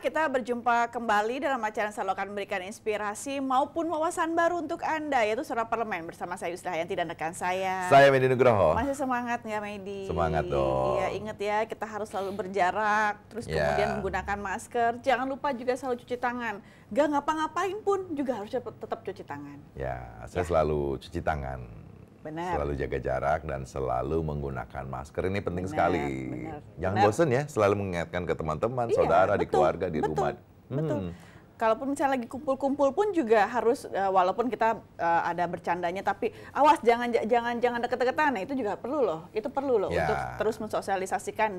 kita berjumpa kembali dalam acara yang selalu akan memberikan inspirasi maupun wawasan baru untuk Anda, yaitu Suara Parlemen bersama saya Yusdayanti dan rekan saya. Saya Medi Nugroho. Masih semangat nggak Medi? Semangat dong. Iya, ingat ya, kita harus selalu berjarak, terus kemudian menggunakan masker. Jangan lupa juga selalu cuci tangan. Gak ngapa-ngapain pun juga harus tetap cuci tangan. Ya, saya selalu cuci tangan. Benar. Selalu jaga jarak dan selalu menggunakan masker. Ini penting sekali. Benar. Jangan bosan ya, selalu mengingatkan ke teman-teman, saudara, di keluarga, di rumah. Betul. Kalaupun misalnya lagi kumpul-kumpul pun juga harus, walaupun kita ada bercandanya, tapi awas jangan deket-deketan. Nah, itu juga perlu loh. Itu perlu loh untuk terus mensosialisasikan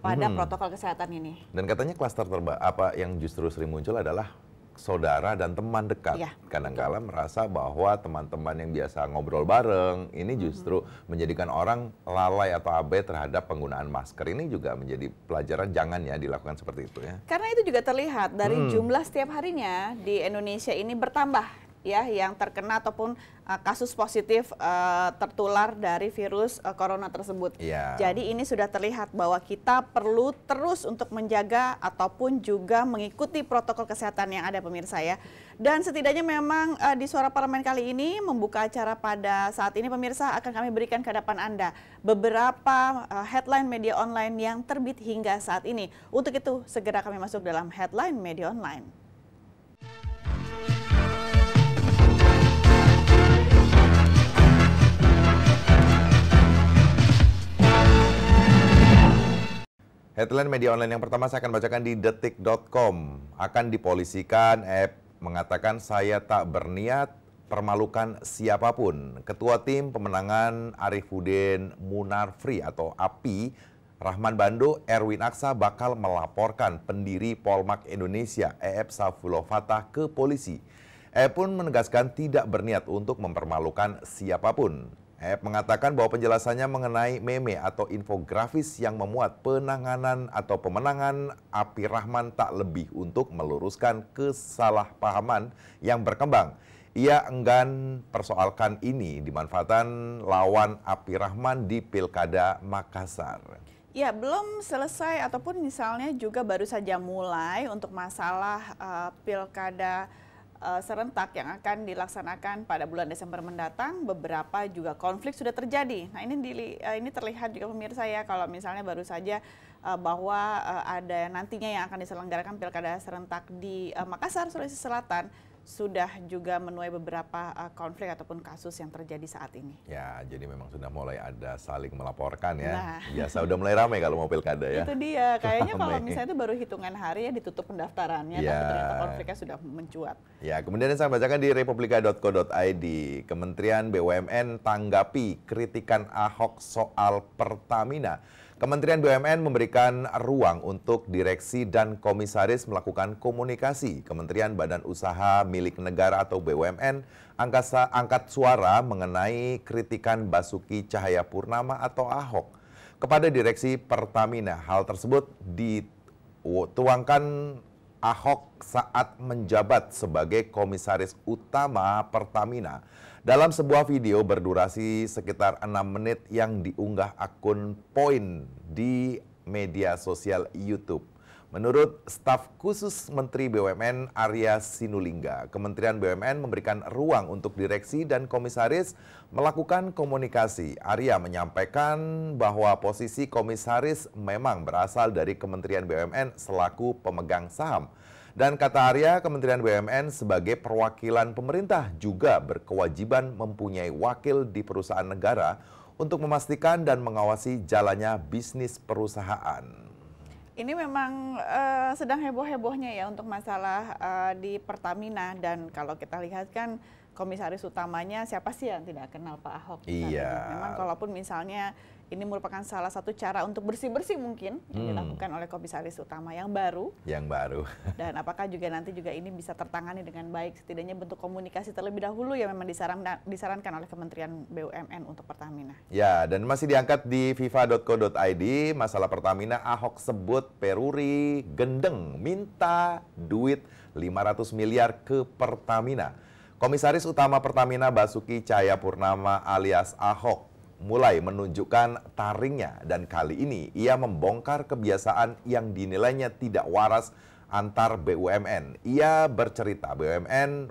pada protokol kesehatan ini. Dan katanya klaster apa yang justru sering muncul adalah saudara dan teman dekat. Kadang-kala merasa bahwa teman-teman yang biasa ngobrol bareng ini justru menjadikan orang lalai atau abai terhadap penggunaan masker. Ini juga menjadi pelajaran, jangan ya dilakukan seperti itu ya. Karena itu juga terlihat dari jumlah setiap harinya di Indonesia ini bertambah ya yang terkena ataupun kasus positif tertular dari virus corona tersebut. Jadi ini sudah terlihat bahwa kita perlu terus untuk menjaga ataupun juga mengikuti protokol kesehatan yang ada, pemirsa ya. Dan setidaknya memang di Suara Parlemen kali ini membuka acara pada saat ini, pemirsa, akan kami berikan ke hadapan Anda beberapa headline media online yang terbit hingga saat ini. Untuk itu segera kami masuk dalam headline media online. Headline media online yang pertama saya akan bacakan di detik.com. Akan dipolisikan, mengatakan saya tak berniat permalukan siapapun. Ketua Tim Pemenangan Arifudin Munarfri atau API, Rahman Bando, Erwin Aksa bakal melaporkan pendiri Polmark Indonesia, Saifullah Fatah, ke polisi. Pun menegaskan tidak berniat untuk mempermalukan siapapun. Mengatakan bahwa penjelasannya mengenai meme atau infografis yang memuat penanganan atau pemenangan Api Rahman tak lebih untuk meluruskan kesalahpahaman yang berkembang. Ia enggan persoalkan ini dimanfaatkan lawan Api Rahman di Pilkada Makassar. Ya, belum selesai ataupun misalnya juga baru saja mulai untuk masalah Pilkada serentak yang akan dilaksanakan pada bulan Desember mendatang. Beberapa juga konflik sudah terjadi. Nah, ini terlihat juga, pemirsa ya, kalau misalnya baru saja bahwa ada nantinya yang akan diselenggarakan Pilkada serentak di Makassar, Sulawesi Selatan, sudah juga menuai beberapa konflik ataupun kasus yang terjadi saat ini. Ya, jadi memang sudah mulai ada saling melaporkan ya. Nah. Biasa udah mulai ramai kalau mau pilkada ya. Itu dia, kayaknya kalau misalnya itu baru hitungan hari ya ditutup pendaftarannya, tapi ternyata konfliknya sudah mencuat. Ya, kemudian saya bacakan di republika.co.id, Kementerian BUMN tanggapi kritikan Ahok soal Pertamina. Kementerian BUMN memberikan ruang untuk direksi dan komisaris melakukan komunikasi. Kementerian Badan Usaha Milik Negara atau BUMN angkat suara mengenai kritikan Basuki Cahayapurnama atau Ahok kepada direksi Pertamina. Hal tersebut dituangkan Ahok saat menjabat sebagai komisaris utama Pertamina. Dalam sebuah video berdurasi sekitar 6 menit yang diunggah akun Poin di media sosial YouTube. Menurut staf khusus Menteri BUMN Arya Sinulinga, Kementerian BUMN memberikan ruang untuk direksi dan komisaris melakukan komunikasi. Arya menyampaikan bahwa posisi komisaris memang berasal dari Kementerian BUMN selaku pemegang saham. Dan kata Arya, Kementerian BUMN sebagai perwakilan pemerintah juga berkewajiban mempunyai wakil di perusahaan negara untuk memastikan dan mengawasi jalannya bisnis perusahaan. Ini memang sedang heboh-hebohnya ya untuk masalah di Pertamina, dan kalau kita lihat kan komisaris utamanya siapa sih yang tidak kenal Pak Ahok? Memang kalaupun misalnya ini merupakan salah satu cara untuk bersih-bersih mungkin yang dilakukan oleh komisaris utama yang baru. Dan apakah juga nanti ini bisa tertangani dengan baik, setidaknya bentuk komunikasi terlebih dahulu yang memang disarankan oleh Kementerian BUMN untuk Pertamina. Ya, dan masih diangkat di fifa.co.id, masalah Pertamina, Ahok sebut Peruri gendeng minta duit 500 miliar ke Pertamina. Komisaris utama Pertamina Basuki Cahayapurnama alias Ahok mulai menunjukkan taringnya, dan kali ini ia membongkar kebiasaan yang dinilainya tidak waras antar BUMN. Ia bercerita BUMN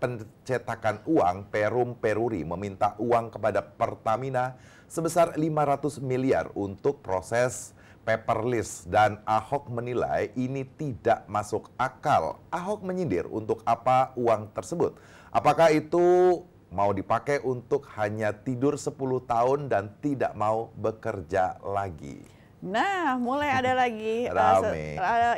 pencetakan uang Perum Peruri meminta uang kepada Pertamina sebesar 500 miliar untuk proses paperless dan Ahok menilai ini tidak masuk akal. Ahok menyindir untuk apa uang tersebut. Apakah itu mau dipakai untuk hanya tidur 10 tahun dan tidak mau bekerja lagi? Nah, mulai ada lagi.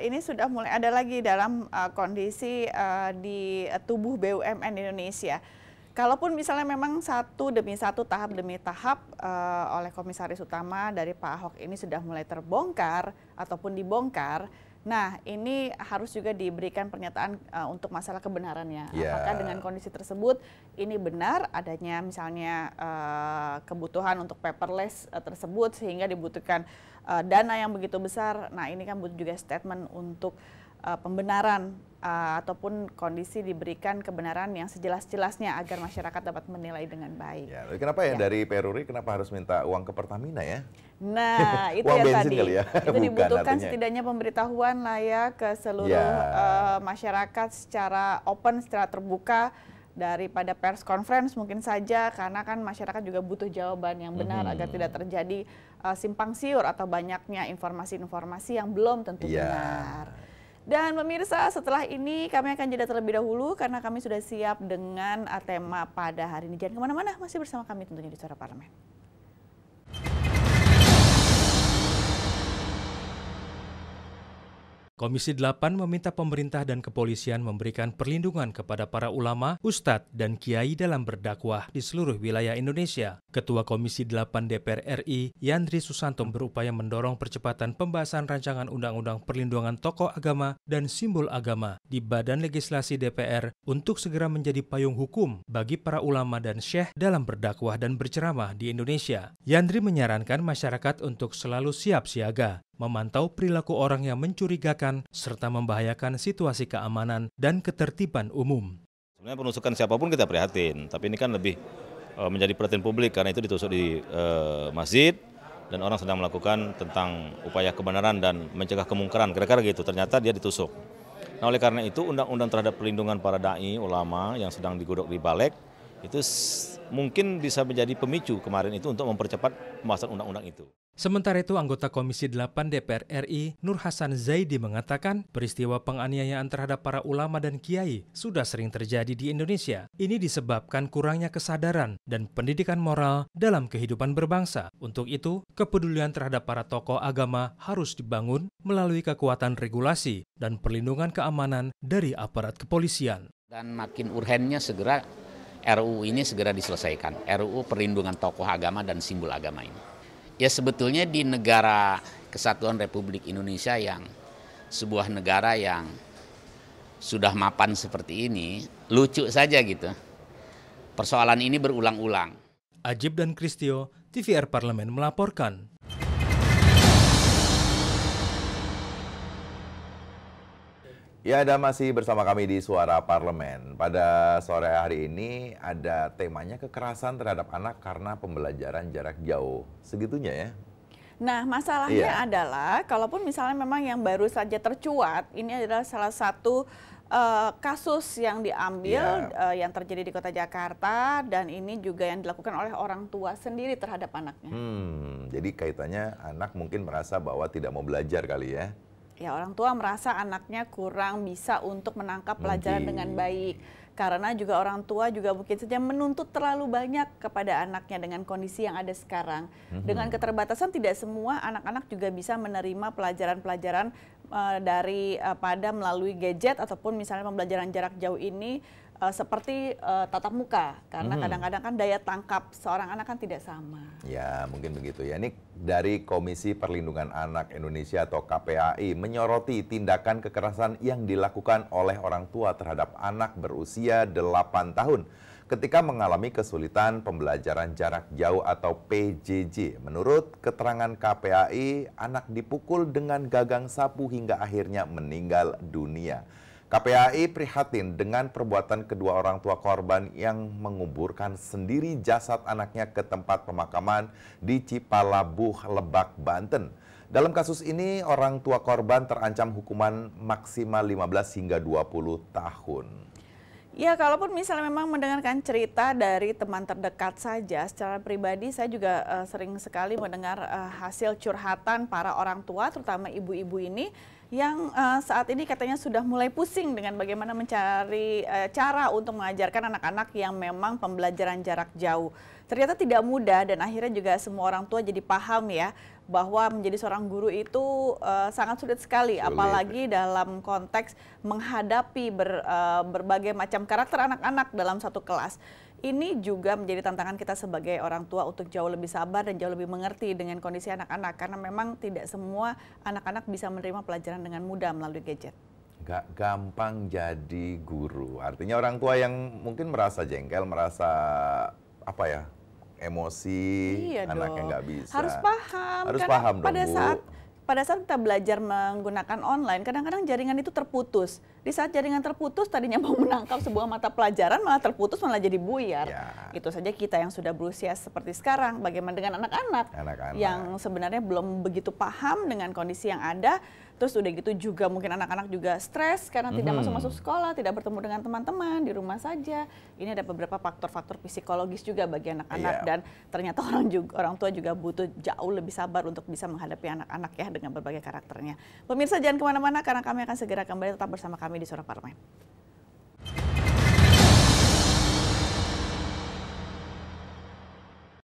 Ini sudah mulai ada lagi dalam kondisi di tubuh BUMN Indonesia. Kalaupun misalnya memang satu demi satu, tahap demi tahap oleh Komisaris Utama dari Pak Ahok ini sudah mulai terbongkar ataupun dibongkar, nah ini harus juga diberikan pernyataan untuk masalah kebenarannya. Apakah dengan kondisi tersebut ini benar adanya misalnya kebutuhan untuk paperless tersebut sehingga dibutuhkan dana yang begitu besar. Nah ini kan butuh juga statement untuk pembenaran ataupun kondisi diberikan kebenaran yang sejelas-jelasnya agar masyarakat dapat menilai dengan baik. Ya, kenapa dari Peruri kenapa harus minta uang ke Pertamina ya? Nah, itu uang yang bensin tadi. Kali ya? Itu dibutuhkan setidaknya pemberitahuan lah ya ke seluruh masyarakat secara open, secara terbuka, daripada pers conference mungkin saja, karena kan masyarakat juga butuh jawaban yang benar agar tidak terjadi simpang siur atau banyaknya informasi-informasi yang belum tentu benar. Dan pemirsa, setelah ini kami akan jeda terlebih dahulu karena kami sudah siap dengan tema pada hari ini. Jangan kemana-mana, masih bersama kami tentunya di Suara Parlemen. Komisi 8 meminta pemerintah dan kepolisian memberikan perlindungan kepada para ulama, ustadz, dan kiai dalam berdakwah di seluruh wilayah Indonesia. Ketua Komisi 8 DPR RI, Yandri Susanto, berupaya mendorong percepatan pembahasan rancangan Undang-Undang Perlindungan Tokoh Agama dan Simbol Agama di Badan Legislasi DPR untuk segera menjadi payung hukum bagi para ulama dan syekh dalam berdakwah dan berceramah di Indonesia. Yandri menyarankan masyarakat untuk selalu siap siaga, memantau perilaku orang yang mencurigakan, serta membahayakan situasi keamanan dan ketertiban umum. Sebenarnya penusukan siapapun kita prihatin, tapi ini kan lebih menjadi perhatian publik karena itu ditusuk di masjid dan orang sedang melakukan tentang upaya kebenaran dan mencegah kemungkaran, kira-kira gitu, ternyata dia ditusuk. Nah oleh karena itu undang-undang terhadap perlindungan para da'i, ulama yang sedang digodok di Balik, itu mungkin bisa menjadi pemicu kemarin itu untuk mempercepat pembahasan undang-undang itu. Sementara itu, anggota Komisi 8 DPR RI, Nur Hasan Zaidi, mengatakan peristiwa penganiayaan terhadap para ulama dan kiai sudah sering terjadi di Indonesia. Ini disebabkan kurangnya kesadaran dan pendidikan moral dalam kehidupan berbangsa. Untuk itu, kepedulian terhadap para tokoh agama harus dibangun melalui kekuatan regulasi dan perlindungan keamanan dari aparat kepolisian. Dan makin urgennya segera RUU ini segera diselesaikan, RUU Perlindungan Tokoh Agama dan Simbol Agama ini. Ya sebetulnya di negara Kesatuan Republik Indonesia yang sebuah negara yang sudah mapan seperti ini, lucu saja gitu. Persoalan ini berulang-ulang. Ajib dan Kristio, TVR Parlemen melaporkan. Ya, Anda masih bersama kami di Suara Parlemen. Pada sore hari ini ada temanya kekerasan terhadap anak karena pembelajaran jarak jauh. Segitunya ya? Nah, masalahnya adalah kalaupun misalnya memang yang baru saja tercuat, ini adalah salah satu kasus yang diambil yang terjadi di Kota Jakarta, dan ini juga yang dilakukan oleh orang tua sendiri terhadap anaknya. Jadi kaitannya anak mungkin merasa bahwa tidak mau belajar kali ya? Ya, orang tua merasa anaknya kurang bisa untuk menangkap pelajaran dengan baik. Karena juga orang tua juga mungkin saja menuntut terlalu banyak kepada anaknya dengan kondisi yang ada sekarang. Dengan keterbatasan tidak semua anak-anak juga bisa menerima pelajaran-pelajaran pada melalui gadget ataupun misalnya pembelajaran jarak jauh ini seperti tatap muka, karena kadang-kadang kan daya tangkap seorang anak kan tidak sama. Ya, mungkin begitu ya. Ini dari Komisi Perlindungan Anak Indonesia atau KPAI menyoroti tindakan kekerasan yang dilakukan oleh orang tua terhadap anak berusia 8 tahun ketika mengalami kesulitan pembelajaran jarak jauh atau PJJ. Menurut keterangan KPAI, anak dipukul dengan gagang sapu hingga akhirnya meninggal dunia. KPAI prihatin dengan perbuatan kedua orang tua korban yang menguburkan sendiri jasad anaknya ke tempat pemakaman di Cipalabuh, Lebak, Banten. Dalam kasus ini, orang tua korban terancam hukuman maksimal 15 hingga 20 tahun. Ya, kalaupun misalnya memang mendengarkan cerita dari teman terdekat saja, secara pribadi saya juga sering sekali mendengar hasil curhatan para orang tua, terutama ibu-ibu ini, yang saat ini katanya sudah mulai pusing dengan bagaimana mencari cara untuk mengajarkan anak-anak yang memang pembelajaran jarak jauh. Ternyata tidak mudah dan akhirnya juga semua orang tua jadi paham ya bahwa menjadi seorang guru itu sangat sulit sekali, apalagi dalam konteks menghadapi berbagai macam karakter anak-anak dalam satu kelas. Ini juga menjadi tantangan kita sebagai orang tua untuk jauh lebih sabar dan jauh lebih mengerti dengan kondisi anak-anak, karena memang tidak semua anak-anak bisa menerima pelajaran dengan mudah melalui gadget. Gak gampang jadi guru, artinya orang tua yang mungkin merasa jengkel, merasa apa ya, emosi, iya anaknya dong. nggak bisa. Harus paham, harus karena paham dong, pada saat kita belajar menggunakan online, kadang-kadang jaringan itu terputus. Di saat jaringan terputus, tadinya mau menangkap sebuah mata pelajaran, malah terputus, malah jadi buyar. Ya. Itu saja kita yang sudah berusia seperti sekarang, bagaimana dengan anak-anak yang sebenarnya belum begitu paham dengan kondisi yang ada. Terus udah gitu juga mungkin anak-anak juga stres karena tidak masuk sekolah, tidak bertemu dengan teman-teman, di rumah saja. Ini ada beberapa faktor-faktor psikologis juga bagi anak-anak, dan ternyata orang tua juga butuh jauh lebih sabar untuk bisa menghadapi anak-anak ya dengan berbagai karakternya. Pemirsa jangan kemana-mana karena kami akan segera kembali, tetap bersama kami di Suara Parlemen.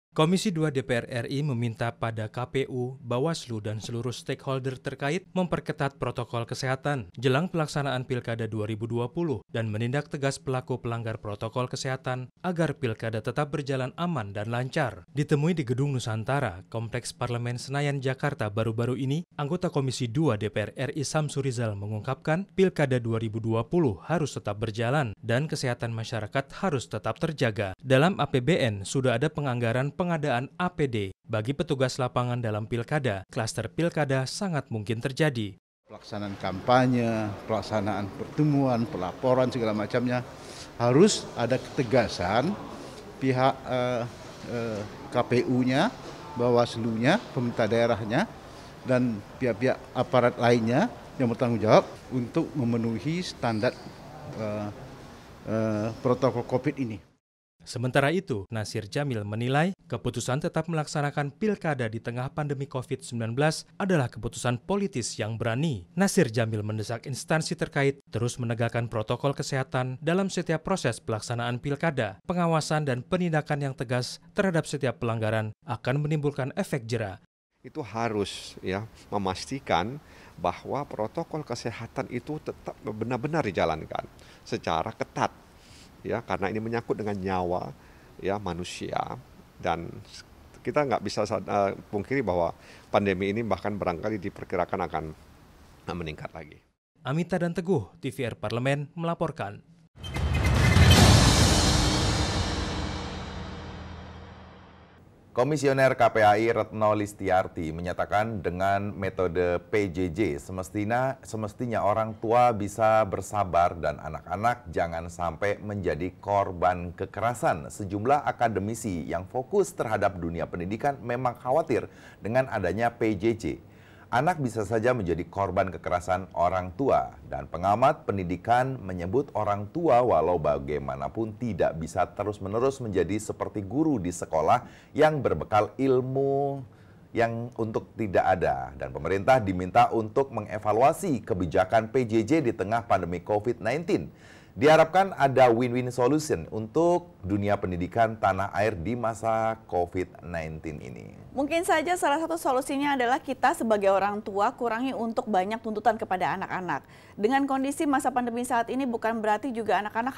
Komisi 2 DPR RI meminta pada KPU, Bawaslu, dan seluruh stakeholder terkait memperketat protokol kesehatan jelang pelaksanaan Pilkada 2020 dan menindak tegas pelaku pelanggar protokol kesehatan agar Pilkada tetap berjalan aman dan lancar. Ditemui di Gedung Nusantara, Kompleks Parlemen Senayan, Jakarta baru-baru ini, anggota Komisi 2 DPR RI Samsur Rizal mengungkapkan Pilkada 2020 harus tetap berjalan dan kesehatan masyarakat harus tetap terjaga. Dalam APBN sudah ada pengadaan APD bagi petugas lapangan dalam pilkada. Klaster pilkada sangat mungkin terjadi. Pelaksanaan kampanye, pelaksanaan pertemuan, pelaporan segala macamnya harus ada ketegasan pihak KPU-nya, Bawaslu-nya, pemerintah daerahnya, dan pihak-pihak aparat lainnya yang bertanggung jawab untuk memenuhi standar protokol COVID ini. Sementara itu, Nasir Jamil menilai keputusan tetap melaksanakan pilkada di tengah pandemi COVID-19 adalah keputusan politis yang berani. Nasir Jamil mendesak instansi terkait terus menegakkan protokol kesehatan dalam setiap proses pelaksanaan pilkada. Pengawasan dan penindakan yang tegas terhadap setiap pelanggaran akan menimbulkan efek jera. Itu harus memastikan bahwa protokol kesehatan itu tetap benar-benar dijalankan secara ketat. Ya, karena ini menyangkut dengan nyawa ya manusia, dan kita nggak bisa pungkiri bahwa pandemi ini bahkan barangkali diperkirakan akan meningkat lagi. Amita dan Teguh, TVR Parlemen melaporkan. Komisioner KPAI Retno Listiarti menyatakan dengan metode PJJ semestinya orang tua bisa bersabar dan anak-anak jangan sampai menjadi korban kekerasan. Sejumlah akademisi yang fokus terhadap dunia pendidikan memang khawatir dengan adanya PJJ. Anak bisa saja menjadi korban kekerasan orang tua, dan pengamat pendidikan menyebut orang tua walau bagaimanapun tidak bisa terus-menerus menjadi seperti guru di sekolah yang berbekal ilmu yang untuk tidak ada. Dan pemerintah diminta untuk mengevaluasi kebijakan PJJ di tengah pandemi COVID-19. Diharapkan ada win-win solution untuk dunia pendidikan tanah air di masa COVID-19 ini. Mungkin saja salah satu solusinya adalah kita sebagai orang tua kurangi untuk banyak tuntutan kepada anak-anak. Dengan kondisi masa pandemi saat ini bukan berarti juga anak-anak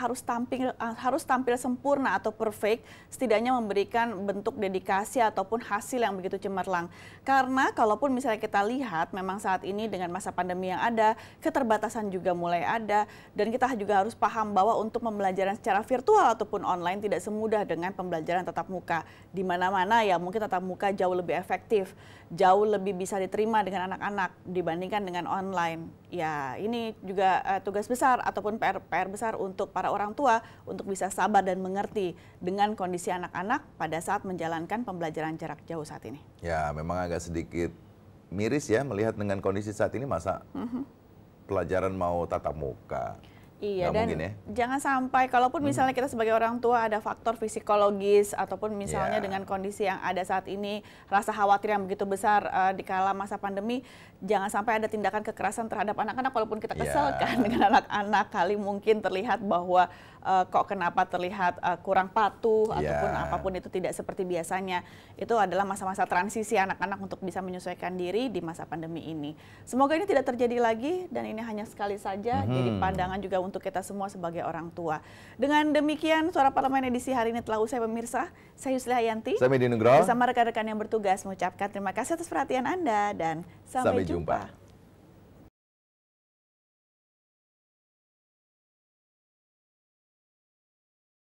harus tampil sempurna atau perfect, setidaknya memberikan bentuk dedikasi ataupun hasil yang begitu cemerlang. Karena kalaupun misalnya kita lihat memang saat ini dengan masa pandemi yang ada, keterbatasan juga mulai ada, dan kita juga harus paham bahwa untuk pembelajaran secara virtual ataupun online tidak semudah dengan pembelajaran tatap muka. Di mana-mana ya mungkin tatap muka jauh lebih efektif, jauh lebih bisa diterima dengan anak-anak dibandingkan dengan online. Ya ini juga tugas besar ataupun PR besar untuk para orang tua untuk bisa sabar dan mengerti dengan kondisi anak-anak pada saat menjalankan pembelajaran jarak jauh saat ini. Ya memang agak sedikit miris ya melihat dengan kondisi saat ini, masa pelajaran mau tatap muka. Iya, nggak dan mungkin ya. jangan sampai, kalaupun misalnya kita sebagai orang tua ada faktor psikologis ataupun misalnya dengan kondisi yang ada saat ini, rasa khawatir yang begitu besar di kala masa pandemi, jangan sampai ada tindakan kekerasan terhadap anak-anak. Walaupun kita kesel kan dengan anak-anak, kali mungkin terlihat bahwa kok kenapa terlihat kurang patuh ataupun apapun itu tidak seperti biasanya. Itu adalah masa-masa transisi anak-anak untuk bisa menyesuaikan diri di masa pandemi ini. Semoga ini tidak terjadi lagi dan ini hanya sekali saja, jadi pandangan juga untuk kita semua sebagai orang tua. Dengan demikian, Suara Parlemen edisi hari ini telah usai, pemirsa. Saya Yusli Hayanti. Saya Medi Nugroho. Bersama rekan-rekan yang bertugas mengucapkan terima kasih atas perhatian Anda dan sampai jumpa.